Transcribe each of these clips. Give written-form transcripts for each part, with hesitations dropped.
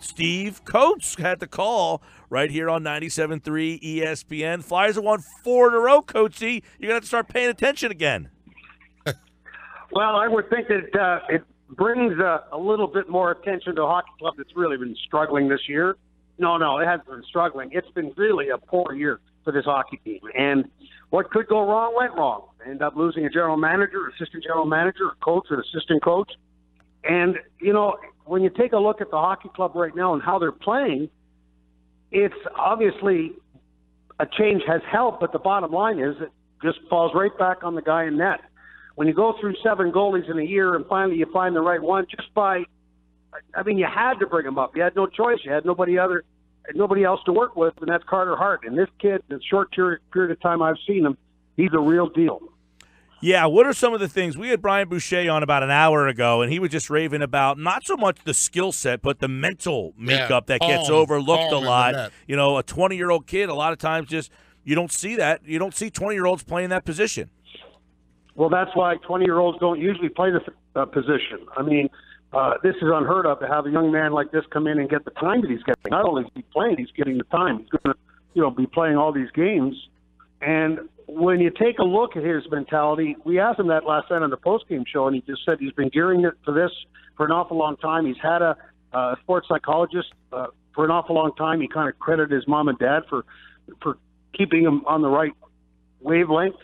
Steve Coates had the call right here on 97.3 ESPN. Flyers have won 4 in a row, Coachy. You're going to have to start paying attention again. Well, I would think that it brings a little bit more attention to a hockey club that's really been struggling this year. No, it hasn't been struggling. It's been really a poor year for this hockey team. And what could go wrong went wrong. They end up losing a general manager, assistant general manager, a coach, an assistant coach. And, when you take a look at the hockey club right now and how they're playing, it's obviously a change has helped, but the bottom line is it just falls right back on the guy in net. When you go through 7 goalies in a year and finally you find the right one, you had to bring him up. You had no choice. You had nobody else to work with, and that's Carter Hart. And this kid, the short period of time I've seen him, he's a real deal. Yeah, what are some of the things? We had Brian Boucher on about an hour ago, and he was just raving about not so much the skill set, but the mental makeup that gets overlooked a lot. A 20-year-old kid, a lot of times just you don't see that. You don't see 20-year-olds playing that position. Well, that's why 20-year-olds don't usually play this position. I mean, this is unheard of to have a young man like this come in and get the time that he's getting. Not only is he playing, he's getting the time. He's going to, be playing all these games. And when you take a look at his mentality, we asked him that last night on the postgame show, and he just said he's been gearing it for this for an awful long time. He's had a sports psychologist for an awful long time. He kind of credited his mom and dad for keeping him on the right wavelength.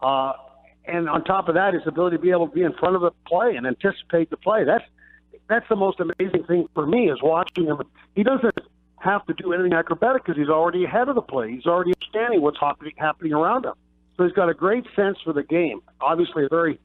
And on top of that, his ability to be able to be in front of the play and anticipate the play. That's the most amazing thing for me is watching him. He doesn't have to do anything acrobatic because he's already ahead of the play. He's already understanding what's happening around him. So he's got a great sense for the game. Obviously a very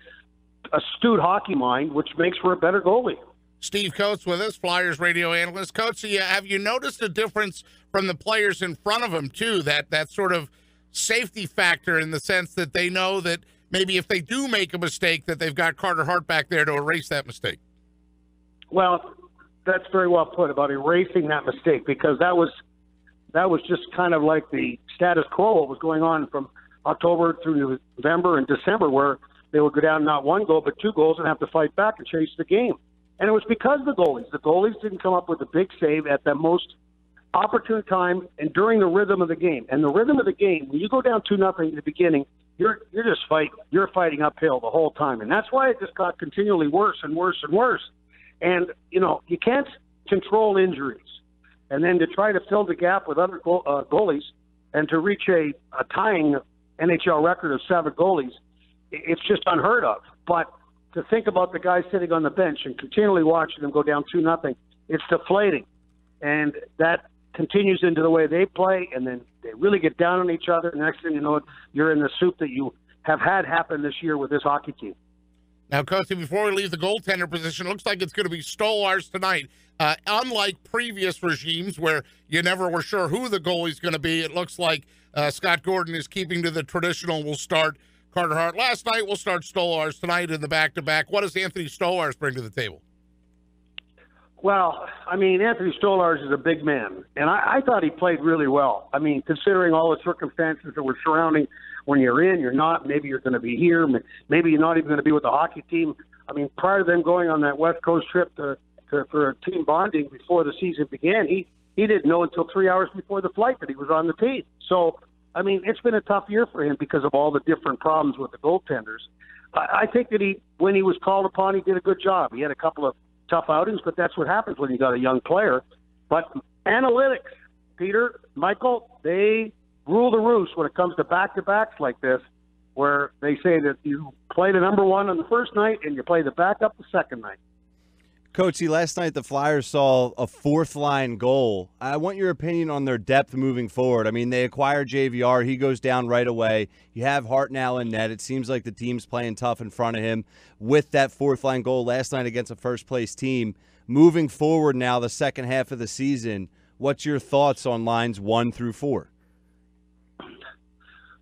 astute hockey mind, which makes for a better goalie. Steve Coates with us, Flyers radio analyst. Coates, have you noticed a difference from the players in front of him, too, that sort of safety factor in the sense that they know that maybe if they do make a mistake that they've got Carter Hart back there to erase that mistake? Well, that's very well put about erasing that mistake, because that was just kind of like the status quo, what was going on from October through November and December, where they would go down not 1 goal but 2 goals and have to fight back and chase the game. And it was because of the goalies. The goalies didn't come up with a big save at the most opportune time and during the rhythm of the game. And the rhythm of the game, when you go down 2-0 in the beginning, you're just fighting. You're fighting uphill the whole time. And that's why it just got continually worse and worse and worse. And, you can't control injuries. And then to try to fill the gap with other goalies and to reach a tying NHL record of 7 goalies, it's just unheard of. But to think about the guys sitting on the bench and continually watching them go down 2-0, it's deflating. And that continues into the way they play, and then they really get down on each other. And the next thing you know, you're in the soup that you have had happen this year with this hockey team. Now, Coach, before we leave the goaltender position, it looks like it's going to be Stolarz tonight. Unlike previous regimes where you never were sure who the goalie's going to be, it looks like Scott Gordon is keeping to the traditional. We'll start Carter Hart last night. We'll start Stolarz tonight in the back-to-back. What does Anthony Stolarz bring to the table? Well, Anthony Stolarz is a big man, and I thought he played really well. Considering all the circumstances that were surrounding when you're in, you're not, maybe you're going to be here, maybe you're not even going to be with the hockey team. Prior to them going on that West Coast trip for a team bonding before the season began, he didn't know until 3 hours before the flight that he was on the team. So, it's been a tough year for him because of all the different problems with the goaltenders. I think that when he was called upon, he did a good job. He had a couple of tough outings, but that's what happens when you got a young player. But analytics, Peter, Michael, they rule the roost when it comes to back-to-backs like this, where they say that you play the number one on the first night and you play the backup the second night. Coachy, last night the Flyers saw a fourth-line goal. I want your opinion on their depth moving forward. They acquired JVR. He goes down right away. You have Hart now in net. It seems like the team's playing tough in front of him with that fourth-line goal last night against a first-place team. Moving forward now, the second half of the season, what's your thoughts on lines 1 through 4?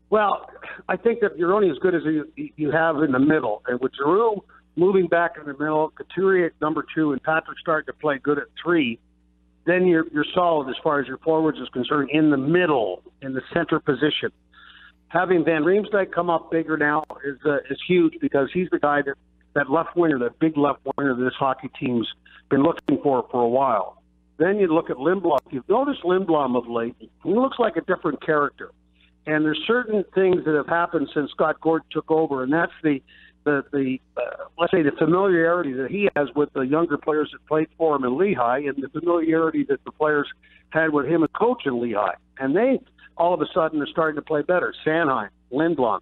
Well, I think that you're only as good as you have in the middle. And with Giroux moving back in the middle, Couturier at number 2, and Patrick starting to play good at 3, then you're solid as far as your forwards is concerned in the middle, in the center position. Having Van Riemsdyk come up bigger now is huge, because he's the guy that left winger, that big left winger that this hockey team's been looking for a while. Then you look at Lindblom. You've noticed Lindblom of late. He looks like a different character. And there's certain things that have happened since Scott Gordon took over, and that's the let's say the familiarity that he has with the younger players that played for him in Lehigh, and the familiarity that the players had with him as coach in Lehigh. And they all of a sudden are starting to play better. Sanheim, Lindblom,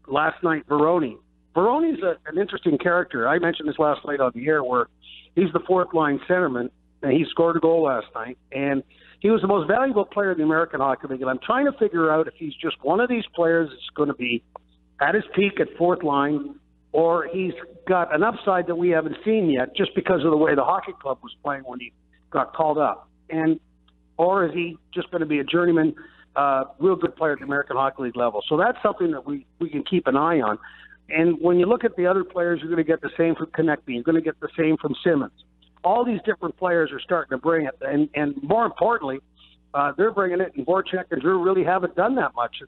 last night Veroni. Veroni's an interesting character. I mentioned this last night on the air, where he's the fourth line centerman, and he scored a goal last night, and he was the most valuable player in the American Hockey League. And I'm trying to figure out if he's just one of these players that's going to be at his peak at fourth line, or he's got an upside that we haven't seen yet just because of the way the hockey club was playing when he got called up. Or is he just going to be a journeyman, real good player at the American Hockey League level? So that's something that we can keep an eye on. And when you look at the other players, you're going to get the same from Konechny. You're going to get the same from Simmons. All these different players are starting to bring it. And more importantly, they're bringing it, and Voracek and Drew really haven't done that much.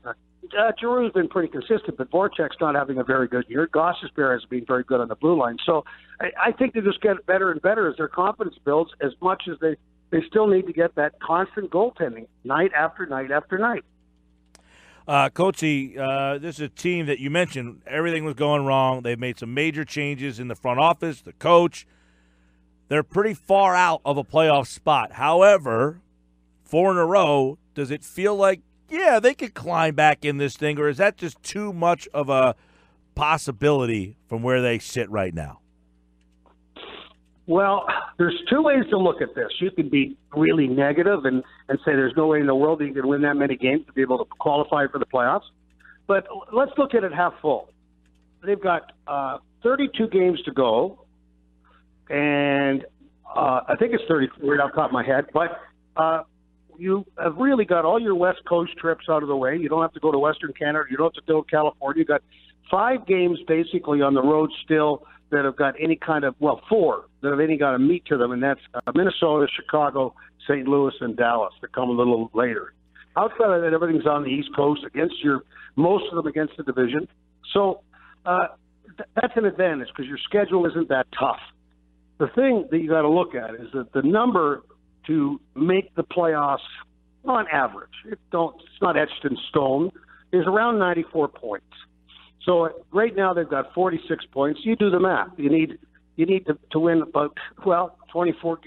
Giroux's been pretty consistent, but Voracek's not having a very good year. Gostisbehere has been very good on the blue line. So I think they just get better and better as their confidence builds, as much as they still need to get that constant goaltending night after night after night. Coachy, this is a team that you mentioned everything was going wrong. They've made some major changes in the front office, the coach. They're pretty far out of a playoff spot. However, 4 in a row, does it feel like, yeah, they could climb back in this thing, or is that just too much of a possibility from where they sit right now? Well, there's two ways to look at this. You could be really negative and say there's no way in the world that you can win that many games to be able to qualify for the playoffs. But let's look at it half full. They've got 32 games to go, and I think it's 34 right off the top of my head. But you have really got all your West Coast trips out of the way. You don't have to go to Western Canada. You don't have to go to California. You've got 5 games basically on the road still that have got any kind of, 4 that have any kind of meat to them, and that's Minnesota, Chicago, St. Louis, and Dallas that come a little later. Outside of that, everything's on the East Coast most of them against the division. So that's an advantage because your schedule isn't that tough. The thing that you got to look at is that the number to make the playoffs on average, it's not etched in stone, is around 94 points. So right now they've got 46 points. You do the math. You need to win about 24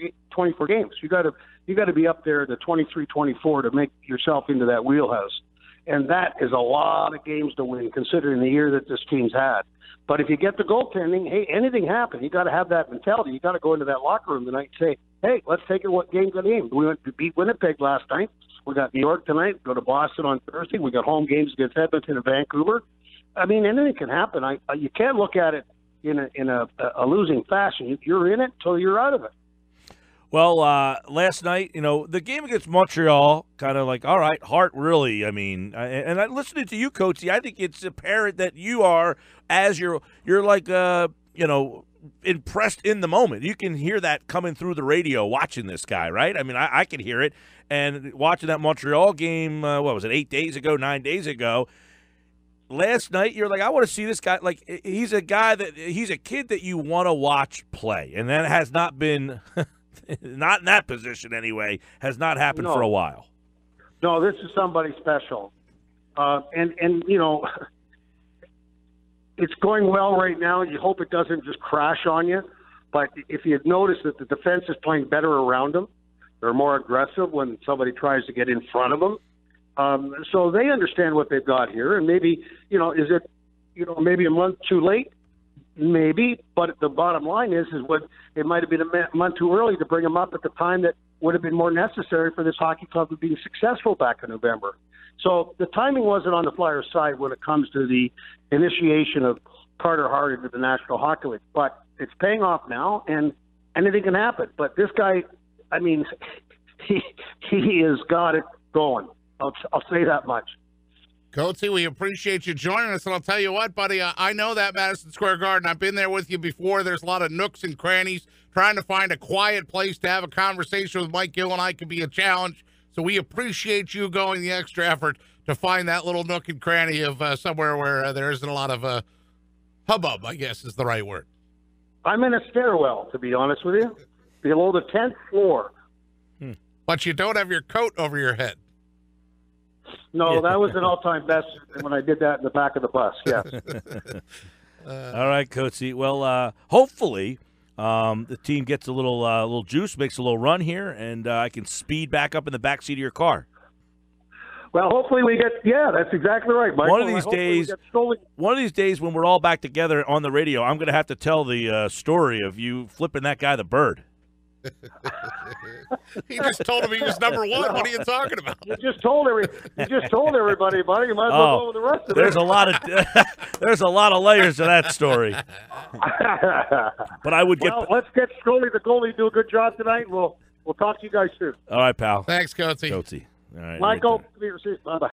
games. You got to be up there at the 23-24 to make yourself into that wheelhouse, and that is a lot of games to win considering the year that this team's had. But if you get the goaltending, hey, anything happen. You got to have that mentality. You got to go into that locker room tonight and say, hey, let's take it game to game. We went to beat Winnipeg last night. We got New York tonight. Go to Boston on Thursday. We got home games against Edmonton and Vancouver. I mean, anything can happen. You can't look at it in a losing fashion. You're in it till you're out of it. Well, last night, the game against Montreal, kind of like, all right, Hart really, and I listening to you, Coachy, I think it's apparent that you are, as you're like, impressed in the moment. You can hear that coming through the radio watching this guy, right? I mean, I can hear it. And watching that Montreal game, 9 days ago, last night, you're like, I want to see this guy. Like, he's a kid that you want to watch play. And that has not been, not in that position anyway, has not happened for a while. No, this is somebody special. It's going well right now. You hope it doesn't just crash on you. But if you notice that the defense is playing better around them, they're more aggressive when somebody tries to get in front of them. So they understand what they've got here, and maybe, is it, maybe a month too late? Maybe, but the bottom line is what it might have been a month too early to bring them up at the time that would have been more necessary for this hockey club to be successful back in November. So the timing wasn't on the Flyers' side when it comes to the initiation of Carter Hart into the National Hockey League, but it's paying off now, and anything can happen. But this guy, he has got it going. I'll say that much. Coatsy, we appreciate you joining us, and I'll tell you what, buddy, I know that Madison Square Garden. I've been there with you before. There's a lot of nooks and crannies. Trying to find a quiet place to have a conversation with Mike Gill and I can be a challenge. So we appreciate you going the extra effort to find that little nook and cranny of somewhere where there isn't a lot of hubbub, I guess is the right word. I'm in a stairwell, to be honest with you, below the 10th floor But you don't have your coat over your head. No, that was an all-time best when I did that in the back of the bus. Yes. All right, Coatsy. Well, hopefully the team gets a little juice, makes a little run here, and I can speed back up in the back seat of your car. Well, hopefully we get. Yeah, that's exactly right, Michael. One of these days, when we're all back together on the radio, I'm going to have to tell the story of you flipping that guy the bird. He just told him he was number one. What are you talking about? You just told everybody, buddy. You might as well go with the rest of it. There's a lot of layers to that story. But I would get. Well, let's get Scully, the goalie, do a good job tonight. We'll talk to you guys soon. All right, pal. Thanks, Coatsy. Coatsy. All right, Michael, bye-bye.